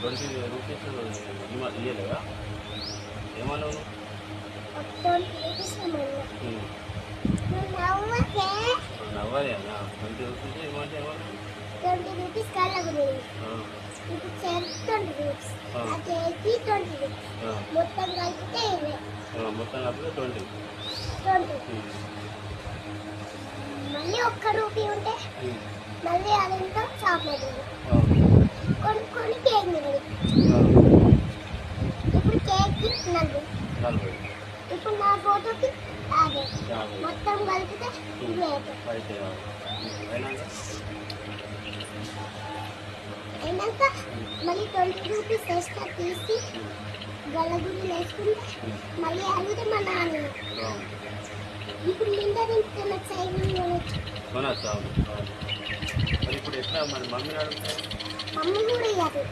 20 rupees ఇయ్యలేదా? ఏమన్నావు? 20 rupees నవ్వాలి అన్న. 20 రూపీస్ ఏమంటే ఏమన్నా? 20 రూపీస్ కాలేదు. ఇప్పుడు 20 రూపీస్, ఆ కేజీ 20 రూపీస్, మొత్తం కలిపితే 20. మొత్తం కలిపితే 20. మళ్ళీ 1 రూపీ ఉంటే మళ్ళీ అదంతా చాక్లెట్ కొనుక్కొని కేక్ మిగిలి. ఇప్పుడు కేక్కి 40. ఇప్పుడు నా ఫోటోకి 50. మొత్తం కలిపితే 20. అయినాక మళ్ళీ 20 రూపీస్ ఎక్స్ట్రా తీసి గల్లగుడ్లు వేసుకుంటే మళ్ళీ అడిగితే మా నాన్న ఇప్పుడు నిండా తింటే నాకు సైకిల్ కొనొచ్చు. మరి ఇప్పుడు ఎట్లా మరి మమ్మీ అడుగుతారు? మమ్మీ కూడా ఇవ్వదు.